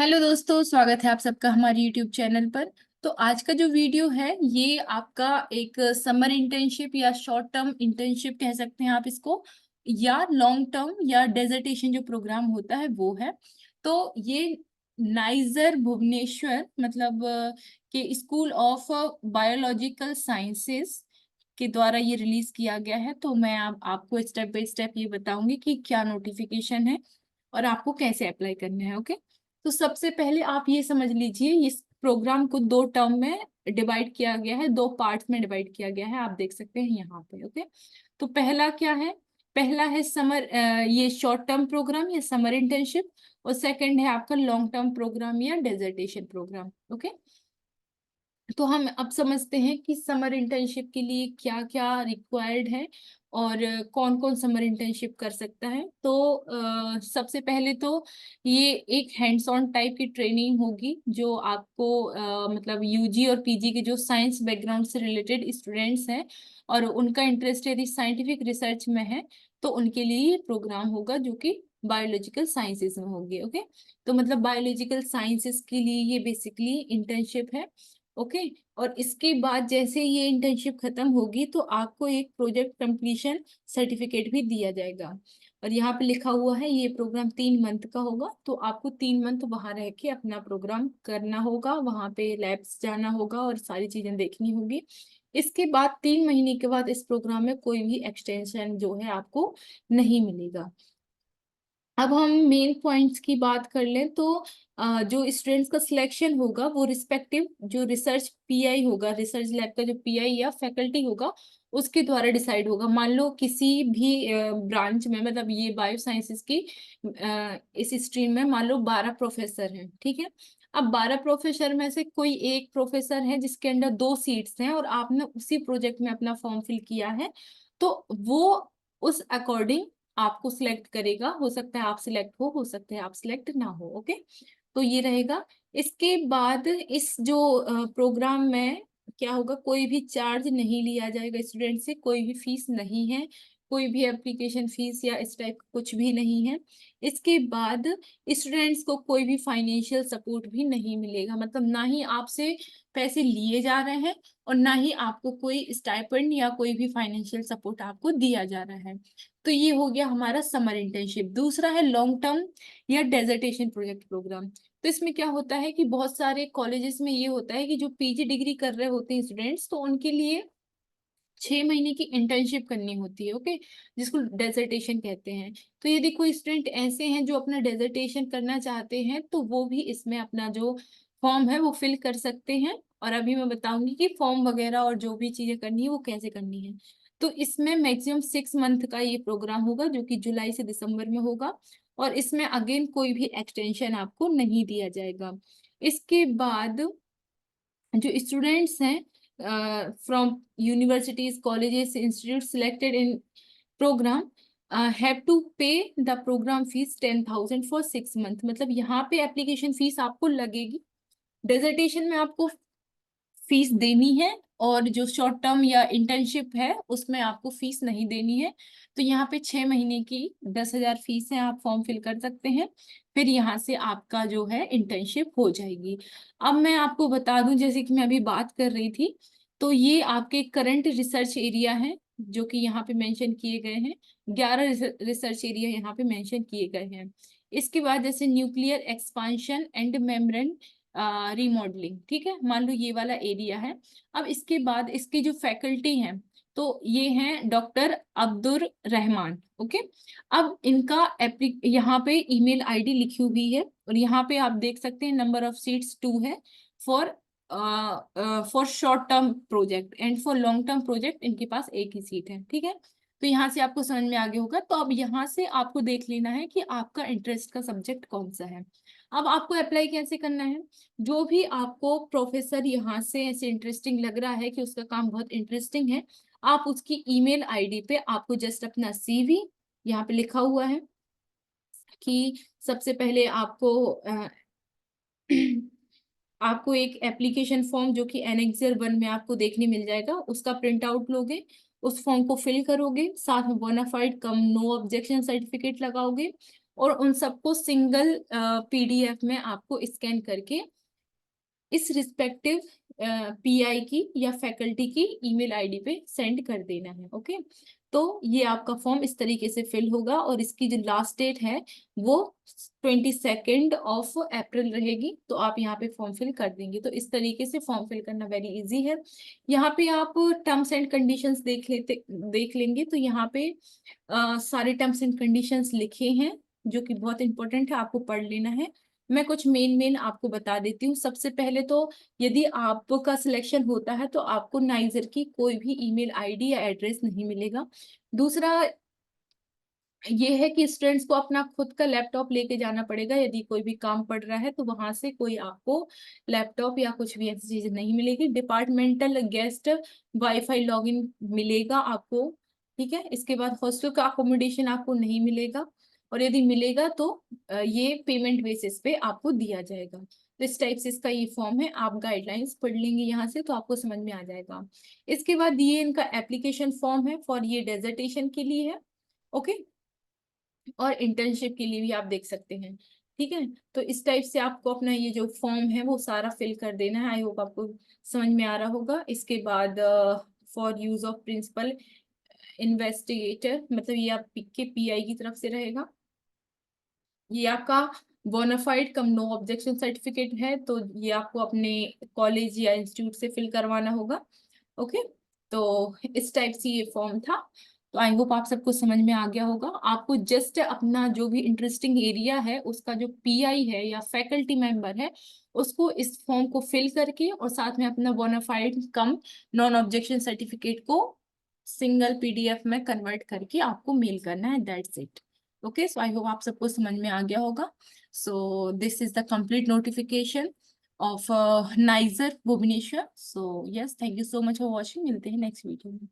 Hello दोस्तों, स्वागत है आप सबका हमारे यूट्यूब चैनल पर। तो आज का जो वीडियो है ये आपका एक समर इंटर्नशिप या शॉर्ट टर्म इंटर्नशिप कह सकते हैं आप इसको, या लॉन्ग टर्म या डेजर्टेशन जो प्रोग्राम होता है वो है। तो ये नाइजर भुवनेश्वर मतलब के स्कूल ऑफ बायोलॉजिकल साइंसेस के द्वारा ये रिलीज किया गया है। तो मैं आपको स्टेप बाय स्टेप ये बताऊंगी कि क्या नोटिफिकेशन है और आपको कैसे अप्लाई करना है। ओके, तो सबसे पहले आप ये समझ लीजिए इस प्रोग्राम को दो टर्म में डिवाइड किया गया है, दो पार्ट्स में डिवाइड किया गया है, आप देख सकते हैं यहाँ पे। ओके, तो पहला क्या है? पहला है समर, ये शॉर्ट टर्म प्रोग्राम या समर इंटर्नशिप, और सेकंड है आपका लॉन्ग टर्म प्रोग्राम या डेजर्टेशन प्रोग्राम। ओके, तो हम अब समझते हैं कि समर इंटर्नशिप के लिए क्या क्या रिक्वायर्ड है और कौन कौन समर इंटर्नशिप कर सकता है। तो सबसे पहले तो ये एक हैंड्स ऑन टाइप की ट्रेनिंग होगी जो आपको मतलब यूजी और पीजी के जो साइंस बैकग्राउंड से रिलेटेड स्टूडेंट्स हैं और उनका इंटरेस्ट यदि साइंटिफिक रिसर्च में है तो उनके लिए ये प्रोग्राम होगा जो कि बायोलॉजिकल साइंसेज में होगी। ओके, तो मतलब बायोलॉजिकल साइंसेज के लिए ये बेसिकली इंटर्नशिप है। ओके, और इसके बाद जैसे ये इंटर्नशिप खत्म होगी तो आपको एक प्रोजेक्ट कंप्लीशन सर्टिफिकेट भी दिया जाएगा। और यहाँ पे लिखा हुआ है ये प्रोग्राम 3 मंथ का होगा, तो आपको 3 मंथ वहां रह के अपना प्रोग्राम करना होगा, वहां पे लैब्स जाना होगा और सारी चीजें देखनी होगी। इसके बाद 3 महीने के बाद इस प्रोग्राम में कोई भी एक्सटेंशन जो है आपको नहीं मिलेगा। अब हम मेन पॉइंट्स की बात कर लें तो जो स्टूडेंट्स का सिलेक्शन होगा वो रिस्पेक्टिव जो रिसर्च पीआई होगा, रिसर्च लैब का जो पीआई या फैकल्टी होगा उसके द्वारा डिसाइड होगा। मान लो किसी भी ब्रांच में, मतलब ये बायो साइंसेस की इस स्ट्रीम में मान लो 12 प्रोफेसर हैं, ठीक है। अब 12 प्रोफेसर में से कोई एक प्रोफेसर है जिसके अंदर 2 सीट्स हैं और आपने उसी प्रोजेक्ट में अपना फॉर्म फिल किया है, तो वो उस अकॉर्डिंग आपको सिलेक्ट करेगा। हो सकता है आप सिलेक्ट हो सकता है आप सिलेक्ट ना हो। ओके, तो ये रहेगा। इसके बाद इस जो प्रोग्राम में क्या होगा, कोई भी चार्ज नहीं लिया जाएगा स्टूडेंट से, कोई भी फीस नहीं है, कोई भी एप्लीकेशन फीस या इस टाइप का कुछ भी नहीं है। इसके बाद स्टूडेंट्स को कोई भी फाइनेंशियल सपोर्ट भी नहीं मिलेगा, मतलब ना ही आपसे पैसे लिए जा रहे हैं और ना ही आपको कोई स्टाइपेंड या कोई भी फाइनेंशियल सपोर्ट आपको दिया जा रहा है। तो ये हो गया हमारा समर इंटर्नशिप। दूसरा है लॉन्ग टर्म या डेजर्टेशन प्रोजेक्ट प्रोग्राम। तो इसमें क्या होता है कि बहुत सारे कॉलेजेस में ये होता है कि जो पीजी डिग्री कर रहे होते हैं स्टूडेंट्स, तो उनके लिए 6 महीने की इंटर्नशिप करनी होती है। ओके, जिसको डेजर्टेशन कहते हैं। तो यदि कोई स्टूडेंट ऐसे हैं जो अपना डेजर्टेशन करना चाहते हैं तो वो भी इसमें अपना जो फॉर्म है वो फिल कर सकते हैं। और अभी मैं बताऊंगी कि फॉर्म वगैरह और जो भी चीजें करनी है वो कैसे करनी है। तो इसमें मैक्सिमम 6 मंथ का ये प्रोग्राम होगा जो कि जुलाई से दिसंबर में होगा, और इसमें अगेन कोई भी एक्सटेंशन आपको नहीं दिया जाएगा। इसके बाद जो स्टूडेंट्स हैं from universities colleges institute selected in program have to pay the program fees 10,000 for 6 month. मतलब यहाँ पे एप्लीकेशन फीस आपको लगेगी, डेजर्टेशन में आपको फीस देनी है, और जो शॉर्ट टर्म या इंटर्नशिप है उसमें आपको फीस नहीं देनी है। तो यहाँ पे 6 महीने की 10,000 फीस है, आप फॉर्म फिल कर सकते हैं, फिर यहाँ से आपका जो है इंटर्नशिप हो जाएगी। अब मैं आपको बता दूं, जैसे कि मैं अभी बात कर रही थी, तो ये आपके करंट रिसर्च एरिया है जो कि यहाँ पे मेंशन किए गए हैं। 11 रिसर्च एरिया यहाँ पे मेंशन किए गए हैं। इसके बाद जैसे nuclear expansion and membrane remodelling, ठीक है, मान लो ये वाला एरिया है। अब इसके बाद इसकी जो फैकल्टी हैं तो ये हैं डॉक्टर अब्दुर रहमान। ओके, अब इनका एप्ली यहाँ पे ईमेल आईडी लिखी हुई है और यहाँ पे आप देख सकते हैं नंबर ऑफ सीट्स 2 है for for short term project, and for long term project इनके पास एक ही सीट है। ठीक है, तो यहाँ से आपको समझ में आ गया होगा। तो अब यहाँ से आपको देख लेना है कि आपका इंटरेस्ट का सब्जेक्ट कौन सा है। अब आपको अप्लाई कैसे करना है? जो भी आपको प्रोफेसर यहाँ से ऐसे इंटरेस्टिंग लग रहा है कि उसका काम बहुत इंटरेस्टिंग है, आप उसकी ईमेल आईडी पे आपको जस्ट अपना सीवी, यहाँ पे लिखा हुआ है कि सबसे पहले आपको आपको एक एप्लीकेशन फॉर्म जो कि एनेक्सर 1 में आपको देखने मिल जाएगा, उसका प्रिंट आउट लोगे, उस फॉर्म को फिल करोगे, साथ में बोनाफाइड कम नो ऑब्जेक्शन सर्टिफिकेट लगाओगे, और उन सबको सिंगल पीडीएफ में आपको स्कैन करके इस रिस्पेक्टिव पीआई की या फैकल्टी की ईमेल आईडी पे सेंड कर देना है। ओके, तो ये आपका फॉर्म इस तरीके से फिल होगा और इसकी जो लास्ट डेट है वो 22 अप्रैल रहेगी। तो आप यहाँ पे फॉर्म फिल कर देंगे। तो इस तरीके से फॉर्म फिल करना वेरी इजी है। यहाँ पे आप टर्म्स एंड कंडीशंस देख लेंगे तो यहाँ पे सारे टर्म्स एंड कंडीशंस लिखे हैं जो कि बहुत इंपॉर्टेंट है, आपको पढ़ लेना है। मैं कुछ मेन आपको बता देती हूँ। सबसे पहले तो यदि आपका सिलेक्शन होता है तो आपको नाइजर की कोई भी ईमेल आईडी या एड्रेस नहीं मिलेगा। दूसरा ये है कि स्टूडेंट्स को अपना खुद का लैपटॉप लेके जाना पड़ेगा। यदि कोई भी काम पड़ रहा है तो वहां से कोई आपको लैपटॉप या कुछ भी ऐसी चीज नहीं मिलेगी। डिपार्टमेंटल गेस्ट वाईफाई लॉगिन मिलेगा आपको। ठीक है, इसके बाद हॉस्टल का अकोमोडेशन आपको नहीं मिलेगा और यदि मिलेगा तो ये पेमेंट बेसिस पे आपको दिया जाएगा। तो इस टाइप से इसका ये फॉर्म है। आप गाइडलाइंस पढ़ लेंगे यहाँ से तो आपको समझ में आ जाएगा। इसके बाद ये इनका एप्लीकेशन फॉर्म है फॉर ये डेजर्टेशन के लिए है। ओके, और इंटर्नशिप के लिए भी आप देख सकते हैं। ठीक है, तो इस टाइप से आपको अपना ये जो फॉर्म है वो सारा फिल कर देना है। आई होप आपको समझ में आ रहा होगा। इसके बाद for use of principal investigator, मतलब ये आपके पीआई की तरफ से रहेगा। ये आपका बोनाफाइड कम नो ऑब्जेक्शन सर्टिफिकेट है तो ये आपको अपने कॉलेज या इंस्टीट्यूट से फिल करवाना होगा। ओके, तो इस टाइप से ये फॉर्म था। तो आई होप आप सबको समझ में आ गया होगा। आपको जस्ट अपना जो भी इंटरेस्टिंग एरिया है उसका जो पीआई है या फैकल्टी मेंबर है उसको इस फॉर्म को फिल करके और साथ में अपना bonafide cum non objection certificate को सिंगल पीडीएफ में कन्वर्ट करके आपको मेल करना है। That's it. Okay, so I hope आप सबको समझ में आ गया होगा। So this is the complete notification of NISER Bhubaneswar. So yes, thank you so much for watching. मिलते हैं नेक्स्ट वीडियो में।